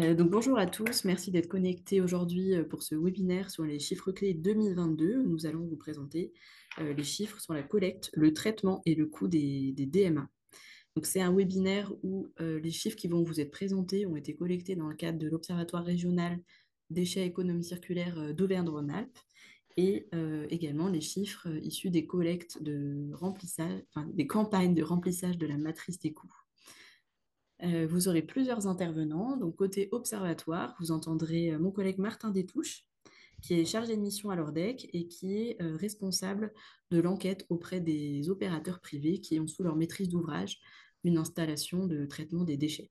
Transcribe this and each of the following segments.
Donc bonjour à tous, merci d'être connectés aujourd'hui pour ce webinaire sur les chiffres clés 2022. Nous allons vous présenter les chiffres sur la collecte, le traitement et le coût des DMA. Donc c'est un webinaire où les chiffres qui vont vous être présentés ont été collectés dans le cadre de l'Observatoire régional déchets et économie circulaire d'Auvergne-Rhône-Alpes et également les chiffres issus des collectes de remplissage, enfin, des campagnes de remplissage de la matrice des coûts. Vous aurez plusieurs intervenants. Donc, côté observatoire, vous entendrez mon collègue Martin Détouche, qui est chargé de mission à l'ORDEC et qui est responsable de l'enquête auprès des opérateurs privés qui ont sous leur maîtrise d'ouvrage une installation de traitement des déchets.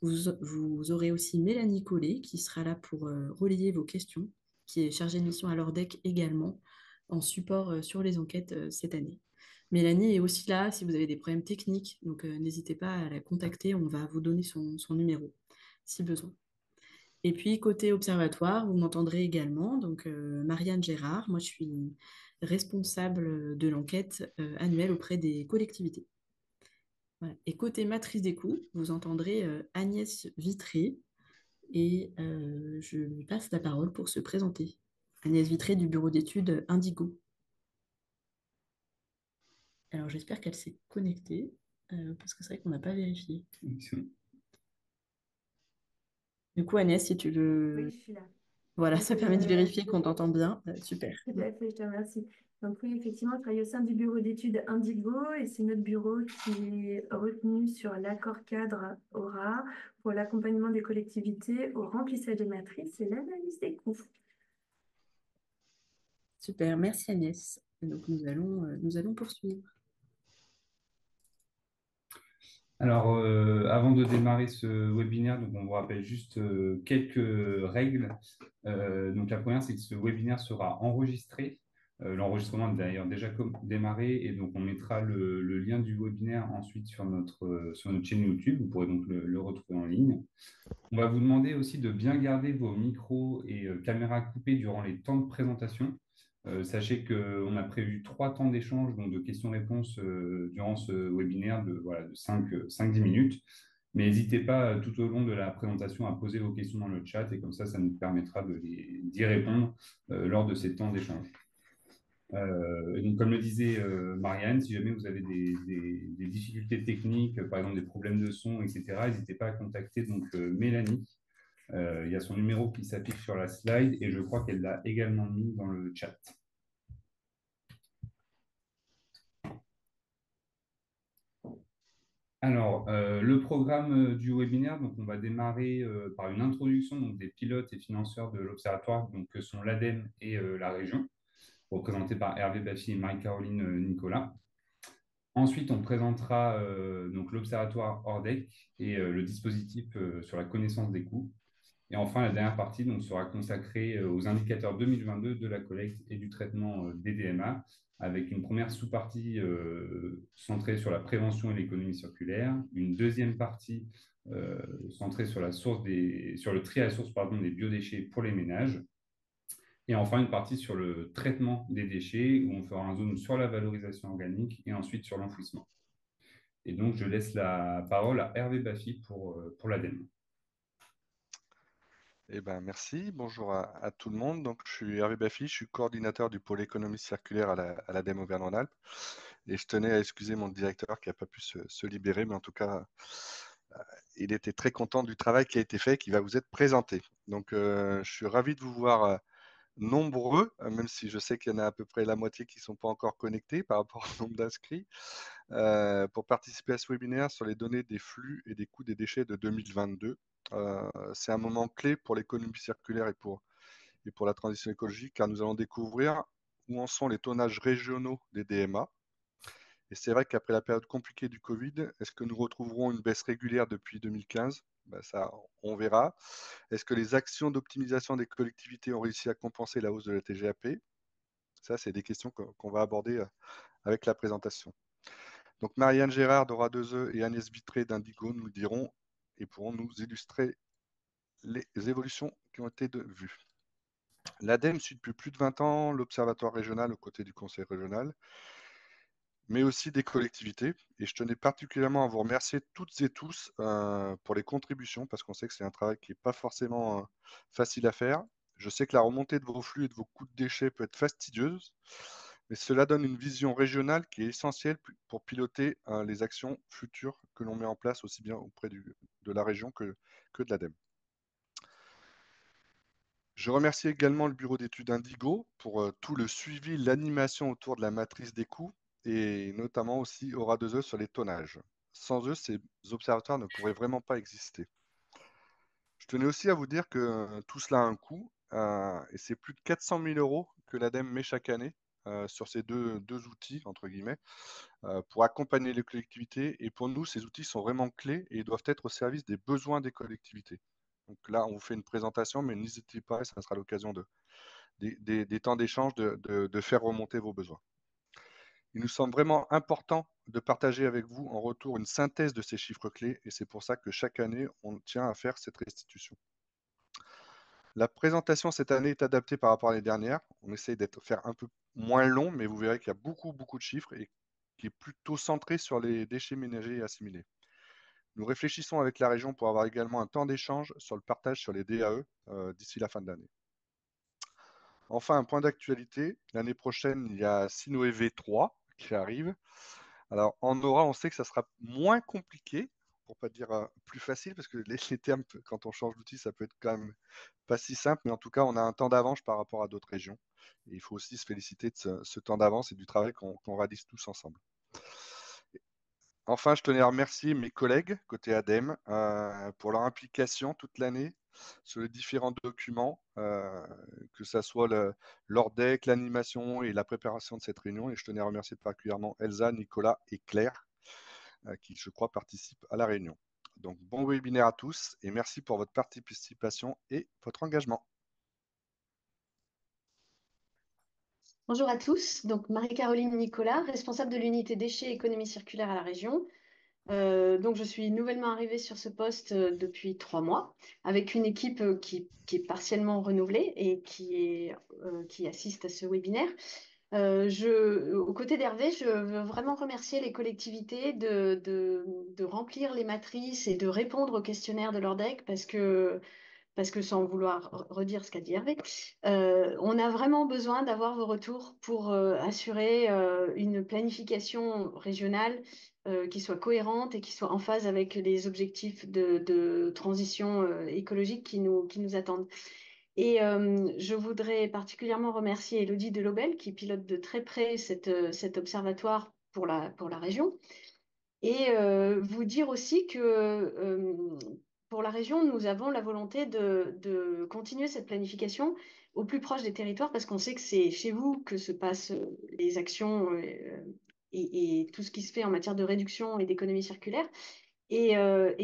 Vous aurez aussi Mélanie Collet, qui sera là pour relayer vos questions, qui est chargée de mission à l'ORDEC également, en support sur les enquêtes cette année. Mélanie est aussi là si vous avez des problèmes techniques, donc n'hésitez pas à la contacter, on va vous donner son numéro si besoin. Et puis côté observatoire, vous m'entendrez également, donc Marianne Gérard, moi je suis responsable de l'enquête annuelle auprès des collectivités. Voilà. Et côté matrice des coûts, vous entendrez Agnès Vitré et je lui passe la parole pour se présenter. Agnès Vitré du bureau d'études Indigo. Alors j'espère qu'elle s'est connectée parce que c'est vrai qu'on n'a pas vérifié. Du coup, Agnès, si tu Oui, veux. je suis là. Voilà, Donc, ça permet de vérifier qu'on t'entend bien. Super. tout à fait, je te remercie. Donc, oui, effectivement, je travaille au sein du bureau d'études Indigo et c'est notre bureau qui est retenu sur l'accord cadre aura pour l'accompagnement des collectivités au remplissage des matrices et l'analyse des coûts. Super, merci Agnès. Et donc nous allons poursuivre. Alors, avant de démarrer ce webinaire, donc on vous rappelle juste quelques règles. Donc, la première, c'est que ce webinaire sera enregistré. L'enregistrement est d'ailleurs déjà démarré et donc on mettra le lien du webinaire ensuite sur notre chaîne YouTube. Vous pourrez donc le retrouver en ligne. On va vous demander aussi de bien garder vos micros et caméras coupés durant les temps de présentation. Sachez qu'on a prévu 3 temps d'échange, donc de questions-réponses durant ce webinaire de 5-10 minutes. Mais n'hésitez pas tout au long de la présentation à poser vos questions dans le chat et comme ça nous permettra d'y répondre lors de ces temps d'échange. Et donc, comme le disait Marianne, si jamais vous avez des difficultés techniques, par exemple des problèmes de son, etc., n'hésitez pas à contacter donc, Mélanie. Il y a son numéro qui s'affiche sur la slide et je crois qu'elle l'a également mis dans le chat. Alors, le programme du webinaire, donc on va démarrer par une introduction donc, des pilotes et financeurs de l'Observatoire, donc, que sont l'ADEME et la région, représentés par Hervé Baffy et Marie-Caroline Nicolas. Ensuite, on présentera donc l'Observatoire ORDEC et le dispositif sur la connaissance des coûts. Et enfin, la dernière partie donc, sera consacrée aux indicateurs 2022 de la collecte et du traitement des DMA, avec une première sous-partie centrée sur la prévention et l'économie circulaire, une deuxième partie centrée sur le tri à la source des biodéchets pour les ménages, et enfin une partie sur le traitement des déchets, où on fera un zoom sur la valorisation organique et ensuite sur l'enfouissement. Et donc, je laisse la parole à Hervé Baffy pour l'ADEME. Eh ben, merci. Bonjour à tout le monde. Donc, je suis Hervé Baffy, je suis coordinateur du pôle économie circulaire à l'ADEME Auvergne-Rhône-Alpes. Et je tenais à excuser mon directeur qui n'a pas pu se libérer, mais en tout cas, il était très content du travail qui a été fait et qui va vous être présenté. Donc, je suis ravi de vous voir nombreux, même si je sais qu'il y en a à peu près la moitié qui ne sont pas encore connectés par rapport au nombre d'inscrits, pour participer à ce webinaire sur les données des flux et des coûts des déchets de 2022. C'est un moment clé pour l'économie circulaire et pour la transition écologique, car nous allons découvrir où en sont les tonnages régionaux des DMA. Et c'est vrai qu'après la période compliquée du Covid, est-ce que nous retrouverons une baisse régulière depuis 2015? Ben ça, on verra. Est-ce que les actions d'optimisation des collectivités ont réussi à compenser la hausse de la TGAP? Ça, c'est des questions qu'on va aborder avec la présentation. Donc, Marianne Gérard d'Aura 2E et Agnès Vitré d'Indigo nous diront et pourront nous illustrer les évolutions qui ont été vues. L'ADEME suit depuis plus de 20 ans l'Observatoire régional aux côtés du Conseil régional. mais aussi des collectivités. Et je tenais particulièrement à vous remercier toutes et tous pour les contributions, parce qu'on sait que c'est un travail qui n'est pas forcément facile à faire. Je sais que la remontée de vos flux et de vos coûts de déchets peut être fastidieuse, mais cela donne une vision régionale qui est essentielle pour piloter les actions futures que l'on met en place aussi bien auprès de la région que de l'ADEME. Je remercie également le bureau d'études Indigo pour tout le suivi, l'animation autour de la matrice des coûts et notamment aussi Aura2E sur les tonnages. Sans eux, ces observatoires ne pourraient vraiment pas exister. Je tenais aussi à vous dire que tout cela a un coût et c'est plus de 400 000 euros que l'ADEME met chaque année sur ces deux outils, entre guillemets, pour accompagner les collectivités. Et pour nous, ces outils sont vraiment clés et doivent être au service des besoins des collectivités. Donc là, on vous fait une présentation, mais n'hésitez pas, et ça sera l'occasion des temps d'échange de faire remonter vos besoins. Il nous semble vraiment important de partager avec vous en retour une synthèse de ces chiffres clés et c'est pour ça que chaque année, on tient à faire cette restitution. La présentation cette année est adaptée par rapport à l'année dernière. On essaye d'être faire un peu moins long, mais vous verrez qu'il y a beaucoup de chiffres et qui est plutôt centré sur les déchets ménagers et assimilés. Nous réfléchissons avec la région pour avoir également un temps d'échange sur le partage sur les DAE d'ici la fin de l'année. Enfin, un point d'actualité. L'année prochaine, il y a Sinoe V3 qui arrive. Alors, en Aura, on sait que ça sera moins compliqué, pour pas dire plus facile, parce que les termes, quand on change d'outil, ça peut être quand même pas si simple, mais en tout cas, on a un temps d'avance par rapport à d'autres régions. Et il faut aussi se féliciter de ce temps d'avance et du travail qu'on réalise tous ensemble. Enfin, je tenais à remercier mes collègues côté ADEME pour leur implication toute l'année sur les différents documents, que ce soit l'ORDEC, l'animation et la préparation de cette réunion. Et je tenais à remercier particulièrement Elsa, Nicolas et Claire, qui, je crois, participent à la réunion. Donc, bon webinaire à tous et merci pour votre participation et votre engagement. Bonjour à tous, donc Marie-Caroline Nicolas, responsable de l'unité déchets et économie circulaire à la région. Donc je suis nouvellement arrivée sur ce poste depuis 3 mois, avec une équipe qui est partiellement renouvelée et qui assiste à ce webinaire. Aux côtés d'Hervé, je veux vraiment remercier les collectivités de remplir les matrices et de répondre aux questionnaires de l'ORDEC parce que sans vouloir redire ce qu'a dit Hervé, on a vraiment besoin d'avoir vos retours pour assurer une planification régionale qui soit cohérente et qui soit en phase avec les objectifs de transition écologique qui nous attendent. Et je voudrais particulièrement remercier Élodie Delobel qui pilote de très près cet observatoire pour la région. Et vous dire aussi que pour la région, nous avons la volonté de continuer cette planification au plus proche des territoires parce qu'on sait que c'est chez vous que se passent les actions et tout ce qui se fait en matière de réduction et d'économie circulaire. Et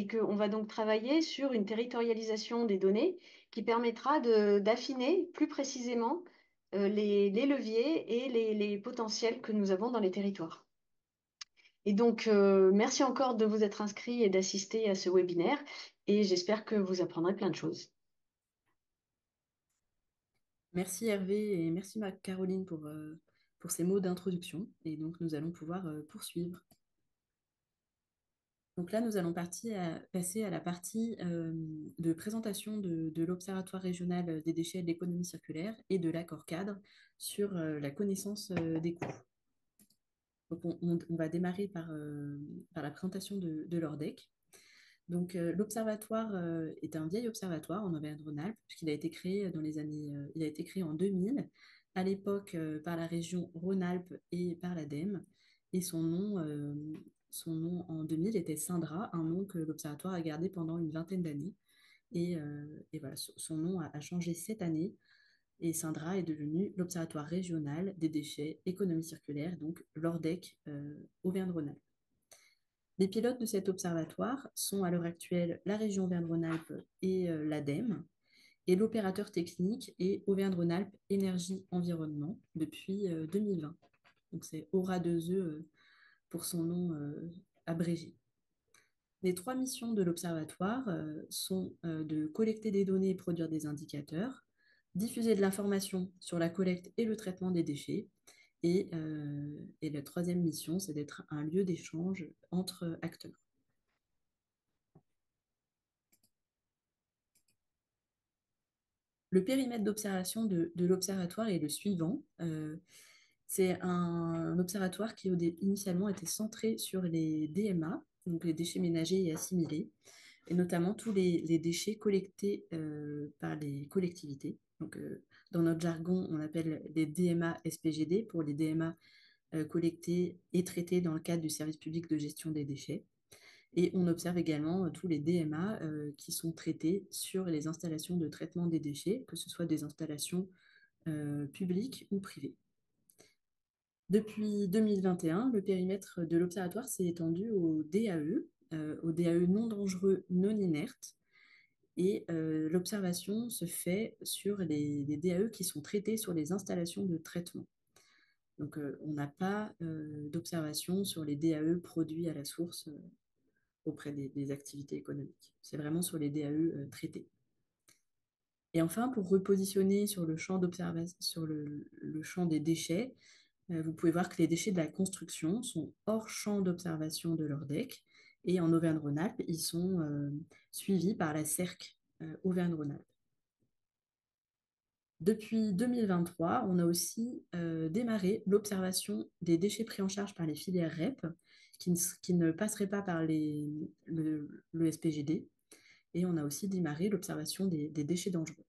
qu'on va donc travailler sur une territorialisation des données qui permettra d'affiner plus précisément les leviers et les potentiels que nous avons dans les territoires. Et donc, merci encore de vous être inscrit et d'assister à ce webinaire. Et j'espère que vous apprendrez plein de choses. Merci Hervé et merci Caroline pour ces mots d'introduction. Et donc, nous allons pouvoir poursuivre. Donc là, nous allons passer à la partie de présentation de l'Observatoire régional des déchets et de l'économie circulaire et de l'accord cadre sur la connaissance des coûts. Donc on va démarrer par la présentation de l'ORDEC. Donc l'observatoire est un vieil observatoire en Auvergne-Rhône-Alpes puisqu'il a été créé il a été créé en 2000, à l'époque par la région Rhône-Alpes et par l'ADEME. Et son nom en 2000 était Syndra, un nom que l'observatoire a gardé pendant une vingtaine d'années. Et voilà, son nom a changé cette année. Et Syndra est devenu l'Observatoire régional des déchets, économie circulaire, donc l'ORDEC Auvergne-Rhône-Alpes. Les pilotes de cet observatoire sont à l'heure actuelle la région Auvergne-Rhône-Alpes et l'ADEME, et l'opérateur technique est Auvergne-Rhône-Alpes Énergie Environnement depuis 2020. Donc c'est Aura2E pour son nom abrégé. Les 3 missions de l'observatoire sont de collecter des données et produire des indicateurs, diffuser de l'information sur la collecte et le traitement des déchets, Et la troisième mission, c'est d'être un lieu d'échange entre acteurs. Le périmètre d'observation de l'observatoire est le suivant. C'est un observatoire qui initialement était centré sur les DMA, donc les déchets ménagers et assimilés, et notamment tous les déchets collectés par les collectivités. Donc, dans notre jargon, on appelle les DMA SPGD pour les DMA collectés et traités dans le cadre du service public de gestion des déchets. Et on observe également tous les DMA qui sont traités sur les installations de traitement des déchets, que ce soit des installations publiques ou privées. Depuis 2021, le périmètre de l'observatoire s'est étendu au DAE non dangereux, non inerte. Et l'observation se fait sur les DAE qui sont traités sur les installations de traitement. Donc, on n'a pas d'observation sur les DAE produits à la source auprès des activités économiques. C'est vraiment sur les DAE traités. Et enfin, pour repositionner sur le champ d'observation, sur le champ des déchets, vous pouvez voir que les déchets de la construction sont hors champ d'observation de l'ORDEC. Et en Auvergne-Rhône-Alpes, ils sont suivis par la CERC Auvergne-Rhône-Alpes. Depuis 2023, on a aussi démarré l'observation des déchets pris en charge par les filières REP, qui ne passeraient pas par le SPGD. Et on a aussi démarré l'observation des déchets dangereux.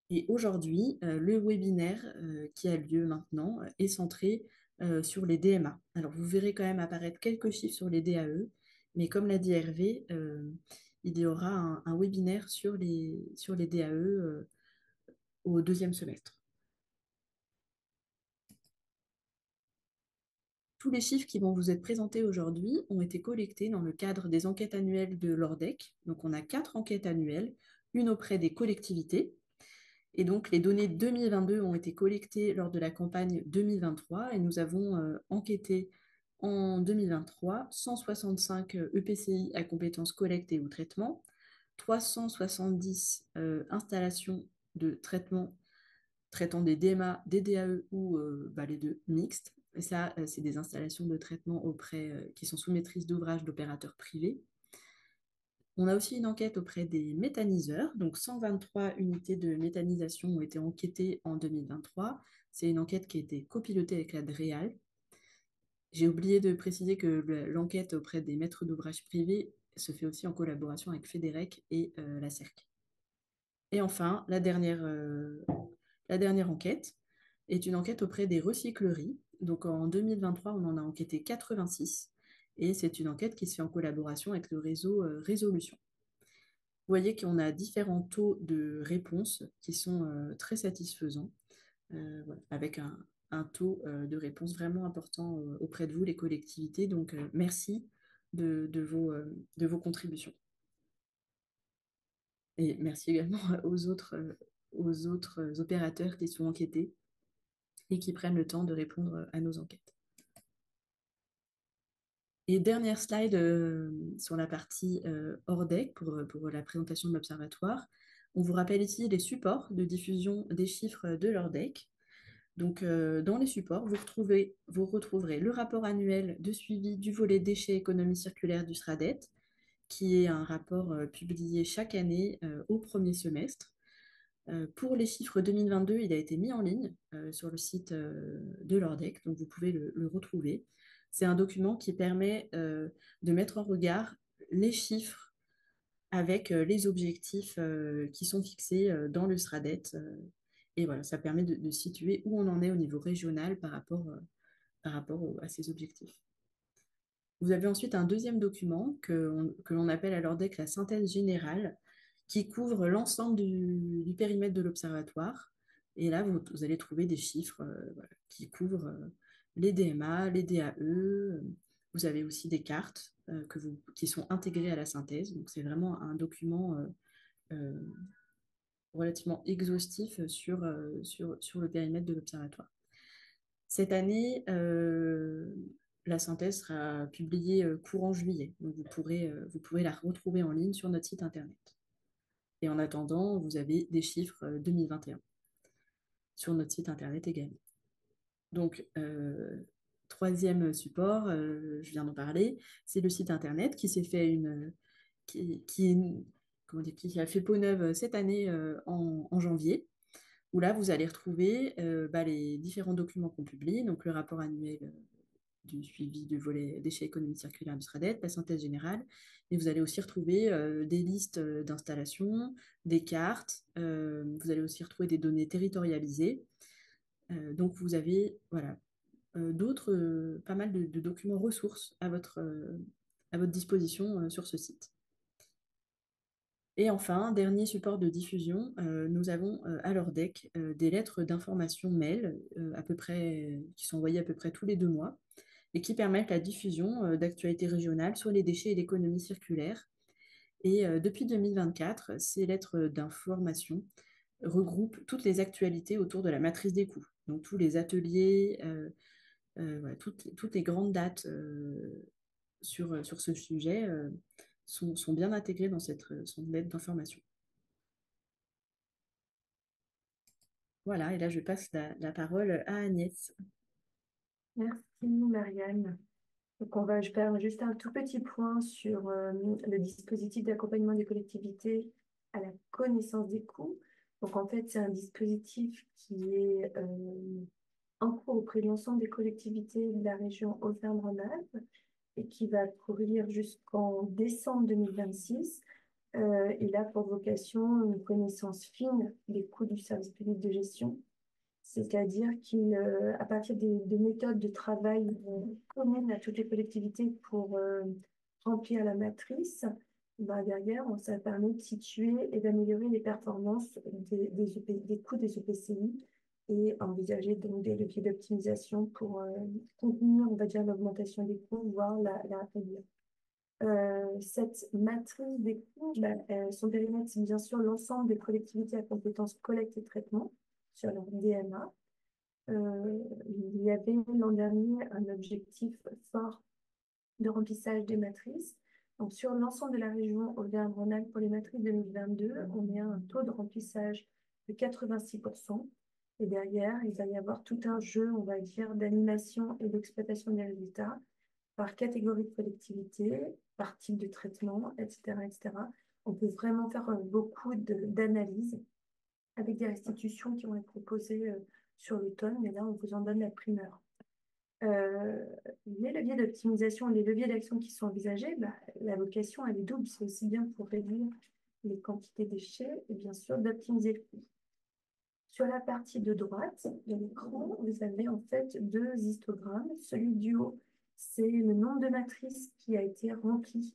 Et aujourd'hui, le webinaire qui a lieu maintenant est centré sur les DMA. Alors, vous verrez quand même apparaître quelques chiffres sur les DAE, mais comme l'a dit Hervé, il y aura un webinaire sur les DAE au deuxième semestre. Tous les chiffres qui vont vous être présentés aujourd'hui ont été collectés dans le cadre des enquêtes annuelles de l'ORDEC. Donc, on a 4 enquêtes annuelles, une auprès des collectivités. Et donc, les données 2022 ont été collectées lors de la campagne 2023 et nous avons enquêté en 2023 165 EPCI à compétences collecte et ou traitement, 370 installations de traitement traitant des DMA, des DAE ou les deux mixtes. Et ça, c'est des installations de traitement qui sont sous maîtrise d'ouvrage d'opérateurs privés. On a aussi une enquête auprès des méthaniseurs, donc 123 unités de méthanisation ont été enquêtées en 2023. C'est une enquête qui a été copilotée avec la DREAL. J'ai oublié de préciser que l'enquête auprès des maîtres d'ouvrage privés se fait aussi en collaboration avec FEDEREC et la CERC. Et enfin, la dernière enquête est une enquête auprès des recycleries. Donc en 2023, on en a enquêté 86 et c'est une enquête qui se fait en collaboration avec le réseau Résolution. Vous voyez qu'on a différents taux de réponse qui sont très satisfaisants, voilà, avec un taux de réponse vraiment important auprès de vous, les collectivités. Donc, merci de vos contributions. Et merci également aux autres opérateurs qui sont enquêtés et qui prennent le temps de répondre à nos enquêtes. Et dernière slide sur la partie ORDEC pour la présentation de l'observatoire. On vous rappelle ici les supports de diffusion des chiffres de l'ORDEC. Donc, dans les supports, vous retrouverez le rapport annuel de suivi du volet déchets économie circulaire du SRADET, qui est un rapport publié chaque année au premier semestre. Pour les chiffres 2022, il a été mis en ligne sur le site de l'ORDEC, donc vous pouvez le retrouver. C'est un document qui permet de mettre en regard les chiffres avec les objectifs qui sont fixés dans le SRADET. Et voilà, ça permet de situer où on en est au niveau régional par rapport à ces objectifs. Vous avez ensuite un deuxième document que l'on appelle à l'ORDEC la synthèse générale, qui couvre l'ensemble du périmètre de l'observatoire. Et là, vous allez trouver des chiffres voilà, qui couvrent les DMA, les DAE. Vous avez aussi des cartes qui sont intégrées à la synthèse. Donc, c'est vraiment un document relativement exhaustif sur le périmètre de l'observatoire. Cette année, la synthèse sera publiée courant juillet. Donc, vous pourrez la retrouver en ligne sur notre site internet. Et en attendant, vous avez des chiffres 2021. sur notre site internet également. Donc, troisième support, je viens d'en parler, c'est le site internet qui s'est fait comment dire, qui a fait peau neuve cette année en janvier, où là, vous allez retrouver les différents documents qu'on publie, donc le rapport annuel du suivi du volet déchets économie circulaire du SRADET, la synthèse générale, et vous allez aussi retrouver des listes d'installations, des cartes, vous allez aussi retrouver des données territorialisées. Donc vous avez voilà, pas mal de documents ressources à votre disposition sur ce site. Et enfin, dernier support de diffusion, nous avons à l'ORDEC des lettres d'information mail à peu près, qui sont envoyées à peu près tous les 2 mois et qui permettent la diffusion d'actualités régionales sur les déchets et l'économie circulaire. Et depuis 2024, ces lettres d'information regroupent toutes les actualités autour de la matrice des coûts. Donc tous les ateliers, voilà, toutes les grandes dates sur ce sujet sont bien intégrées dans cette lettre d'information. Voilà, et là je passe la parole à Agnès. Merci Marianne. Donc je vais faire juste un tout petit point sur le dispositif d'accompagnement des collectivités à la connaissance des coûts. Donc en fait, c'est un dispositif qui est en cours auprès de l'ensemble des collectivités de la région Auvergne-Rhône-Alpes et qui va courir jusqu'en décembre 2026. Il a pour vocation une connaissance fine des coûts du service public de gestion, c'est-à-dire qu'à partir des méthodes de travail communes à toutes les collectivités pour remplir la matrice, derrière, ça permet de situer et d'améliorer les performances des coûts des EPCI et envisager donc des leviers d'optimisation pour contenir, on va dire, l'augmentation des coûts, voire la réduire. Cette matrice des coûts, son périmètre, c'est bien sûr l'ensemble des collectivités à compétences collecte et traitement sur leur DMA. Il y avait l'an dernier un objectif fort de remplissage des matrices. Donc, sur l'ensemble de la région Auvergne-Rhône-Alpes pour les matrices 2022, on est à un taux de remplissage de 86%. Et derrière, il va y avoir tout un jeu, on va dire, d'animation et d'exploitation des résultats par catégorie de collectivité, par type de traitement, etc., etc. On peut vraiment faire beaucoup d'analyses avec des restitutions qui vont être proposées sur l'automne, mais là, on vous en donne la primeur. Les leviers d'optimisation, les leviers d'action qui sont envisagés, la vocation, elle est double. C'est aussi bien pour réduire les quantités de déchets et bien sûr d'optimiser le coût. Sur la partie de droite de l'écran, vous avez en fait 2 histogrammes. Celui du haut, c'est le nombre de matrices qui a été rempli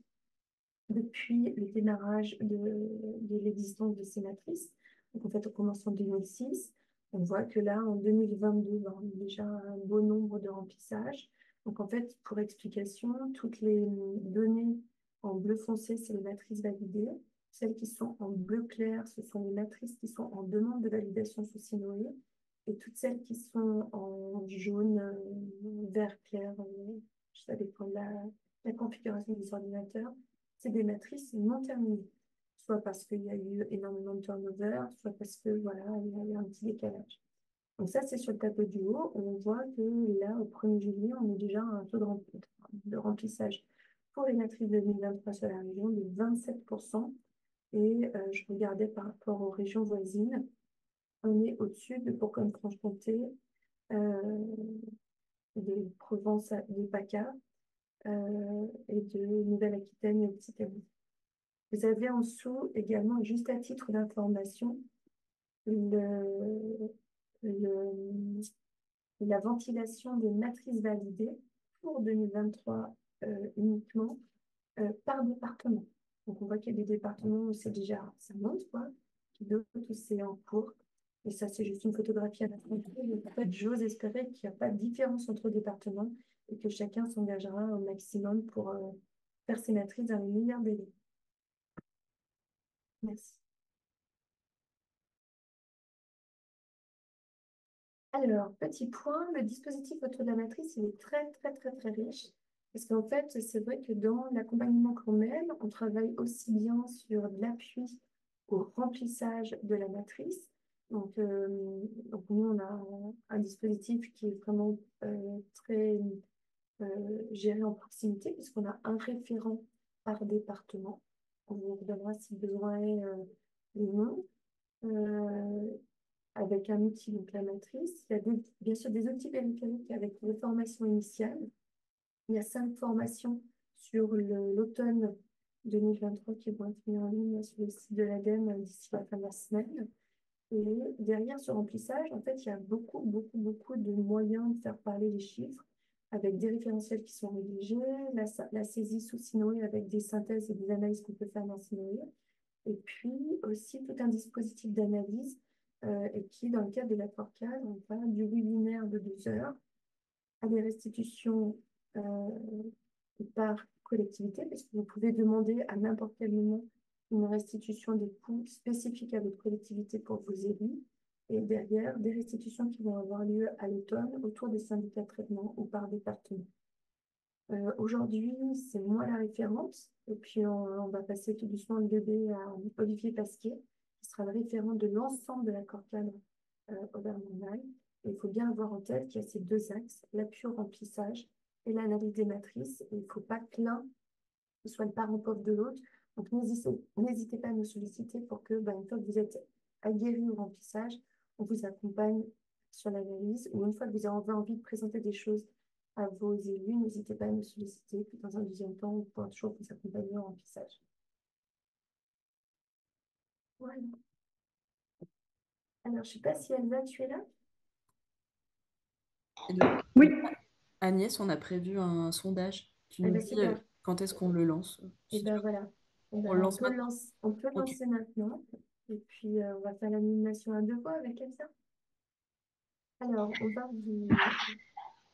depuis le démarrage de l'existence de ces matrices. Donc en fait, on commence en 2006. On voit que là, en 2022, on a déjà un beau nombre de remplissages. Donc en fait, pour explication, toutes les données en bleu foncé, c'est les matrices validées. Celles qui sont en bleu clair, ce sont les matrices qui sont en demande de validation sous Sinoé. Et toutes celles qui sont en jaune, vert clair, ça dépend de la configuration des ordinateurs, c'est des matrices non terminées. Soit parce qu'il y a eu énormément de turnover, soit parce que voilà, il y a un petit décalage. Donc ça, c'est sur le tableau du haut. On voit que là, au 1er juillet, on est déjà à un taux de remplissage pour les matrices 2023 sur la région de 27%. Et je regardais par rapport aux régions voisines, on est au-dessus de Bourgogne-Franche-Comté, de Provence, de PACA et de Nouvelle-Aquitaine et Occitanie. Vous avez en dessous également, juste à titre d'information, la ventilation des matrices validées pour 2023 uniquement par département. Donc, on voit qu'il y a des départements où c'est déjà, ça monte, quoi, d'autres où c'est en cours. Et ça, c'est juste une photographie à la fin. En fait, j'ose espérer qu'il n'y a pas de différence entre départements et que chacun s'engagera au maximum pour faire ses matrices dans les meilleurs délais. Merci. Alors, petit point, le dispositif autour de la matrice, il est très, très, très, très riche. Parce qu'en fait, c'est vrai que dans l'accompagnement qu'on mène, on travaille aussi bien sur l'appui au remplissage de la matrice, Donc nous, on a un dispositif qui est vraiment très géré en proximité, puisqu'on a un référent par département. On vous redonnera si besoin est les noms. Avec un outil, donc la matrice. Il y a bien sûr des outils périphériques avec les formations initiales. Il y a 5 formations sur l'automne 2023 qui vont être mises en ligne sur le site de l'ADEME d'ici la fin de la semaine. Et derrière ce remplissage, en fait, il y a beaucoup de moyens de faire parler les chiffres avec des référentiels qui sont rédigés, la saisie sous Sinoé avec des synthèses et des analyses qu'on peut faire dans Sinoé, et puis aussi tout un dispositif d'analyse et qui, dans le cadre de l'accord cadre, on parle du webinaire de 2 heures à des restitutions par collectivité, parce que vous pouvez demander à n'importe quel moment une restitution des coûts spécifiques à votre collectivité pour vos élus, et derrière, des restitutions qui vont avoir lieu à l'automne autour des syndicats de traitement ou par département. Aujourd'hui, c'est moi la référente, et puis on va passer tout doucement le bébé à Olivier Pasquier, qui sera le référent de l'ensemble de l'accord cadre Auvergne-Rhône-Alpes. Et il faut bien avoir en tête qu'il y a ces 2 axes, l'appui au remplissage et l'analyse des matrices. Et il ne faut pas que l'un soit le parent pauvre de l'autre. Donc n'hésitez pas à nous solliciter pour que, une fois que vous êtes aguerri au remplissage, on vous accompagne sur l'analyse, ou une fois que vous avez envie de présenter des choses à vos élus, n'hésitez pas à nous solliciter. Puis dans un deuxième temps, on pourra toujours vous accompagner au remplissage. Voilà. Alors, je ne sais pas si Elsa, tu es là? Et donc, Oui, Agnès, on a prévu un sondage. Tu Eh nous bien, dis super. quand est-ce qu'on le lance? Et Si tu ben veux. voilà. Eh On ben, le lance maintenant? on peut le Ok. lancer maintenant. Et puis, on va faire l'animation à 2 voix avec Elsa. Alors,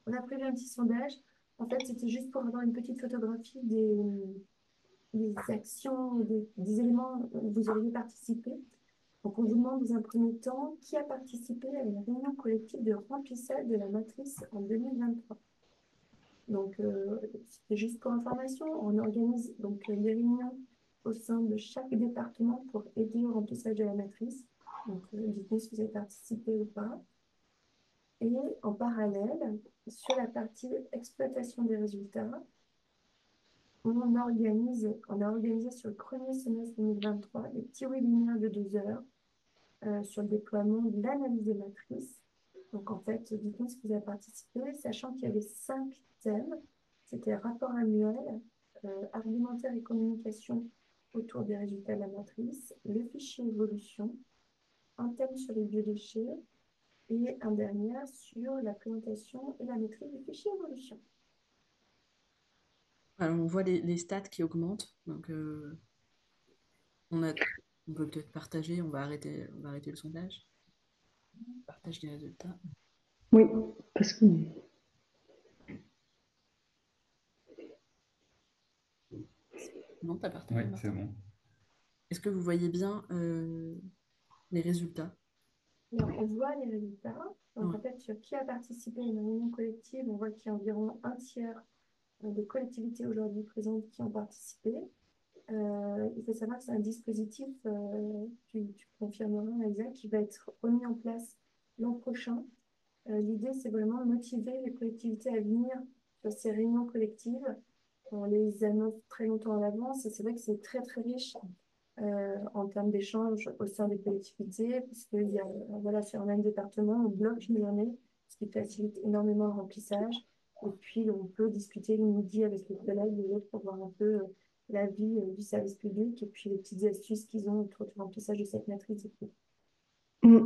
on a prévu un petit sondage. En fait, c'était juste pour avoir une petite photographie des actions, des éléments où vous auriez participé. Donc, on vous demande dans un premier temps qui a participé à une réunion collective de remplissage de la matrice en 2023. Donc, c'était juste pour information. On organise donc des réunions au sein de chaque département pour aider au remplissage de la matrice. Donc, dites-nous si vous avez participé ou pas. Et en parallèle, sur la partie exploitation des résultats, on a organisé sur le premier semestre 2023 des petits webinaires de 2 heures sur le déploiement de l'analyse des matrices. Donc, en fait, dites-nous si vous avez participé, sachant qu'il y avait 5 thèmes. C'était rapport annuel, argumentaire et communication autour des résultats de la matrice, le fichier évolution, un thème sur les biodéchets et un dernier sur la présentation et la maîtrise du fichier évolution. Alors, on voit les stats qui augmentent. Donc, on a, on peut peut-être partager. On va arrêter le sondage. Partage des résultats. oui, parce que Non, t'as partagé, Oui, c'est Martin. bon. Est-ce que vous voyez bien les résultats? Alors, on voit les résultats. Donc, Ouais. en fait, sur qui a participé à une réunion collective, on voit qu'il y a environ un tiers de collectivités aujourd'hui présentes qui ont participé. Il faut savoir que c'est un dispositif, tu confirmeras, Elsa, qui va être remis en place l'an prochain. L'idée, c'est vraiment de motiver les collectivités à venir sur ces réunions collectives. On les annonce très longtemps à l'avance et c'est vrai que c'est très, très riche en termes d'échanges au sein des collectivités, puisqu'il y a, voilà, sur un même département, on bloque une journée, ce qui facilite énormément le remplissage. Et puis, on peut discuter le midi avec les collègues et autres pour voir un peu la vie du service public et puis les petites astuces qu'ils ont autour du remplissage de cette matrice.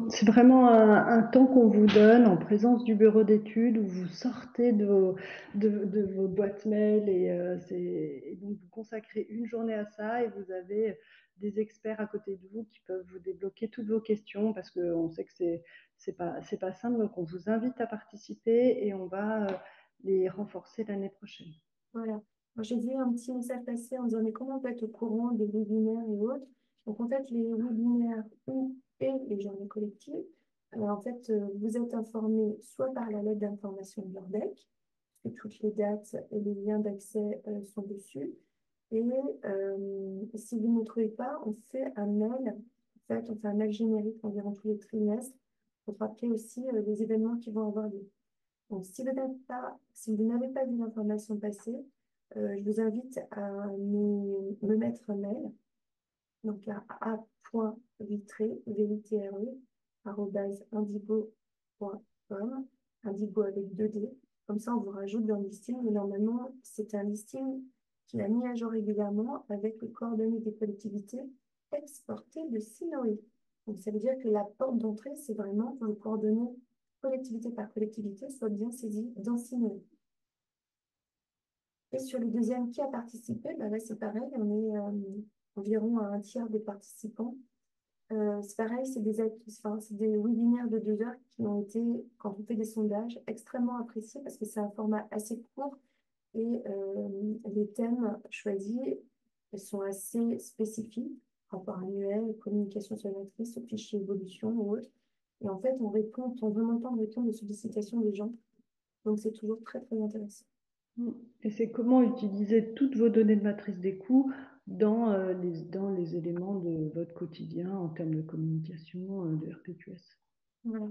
c'est vraiment un temps qu'on vous donne en présence du bureau d'études où vous sortez de vos boîtes mail et donc vous consacrez une journée à ça et vous avez des experts à côté de vous qui peuvent vous débloquer toutes vos questions parce qu'on sait que c'est pas simple, donc on vous invite à participer et on va les renforcer l'année prochaine. Voilà. Moi, j'ai vu un petit message passer en disant, mais comment on peut être au courant des webinaires et autres? Donc, en fait, les webinaires et les journées collectives, en fait, vous êtes informés soit par la lettre d'information de l'ORDEC, que toutes les dates et les liens d'accès sont dessus. Et si vous ne trouvez pas, on fait un mail fait, on fait un mail générique environ tous les trimestres pour rappeler aussi les événements qui vont avoir lieu. Donc, si vous n'avez pas vu l'information passer, je vous invite à me mettre un mail, donc à a.vitré, indigo.com, indigo avec 2D. Comme ça, on vous rajoute dans le listing. Et normalement, c'est un listing qui est mis à jour régulièrement avec les coordonnées des collectivités exportées de Sinoé. Donc, ça veut dire que la porte d'entrée, c'est vraiment que vos coordonnées collectivité par collectivité soient bien saisies dans Sinoé. Et sur le deuxième qui a participé, bah là, c'est pareil, on est environ à un tiers des participants. C'est pareil, c'est des webinaires de 2 heures qui ont été, quand on fait des sondages, extrêmement appréciés parce que c'est un format assez court et les thèmes choisis sont assez spécifiques, rapport annuel, communication sur la matrice, fichier évolution ou autre. Et en fait, on remonte en répondre aux sollicitations des gens. Donc, c'est toujours très, très intéressant. Et c'est comment utiliser toutes vos données de matrice des coûts dans les éléments de votre quotidien en termes de communication, de RPQS. Voilà.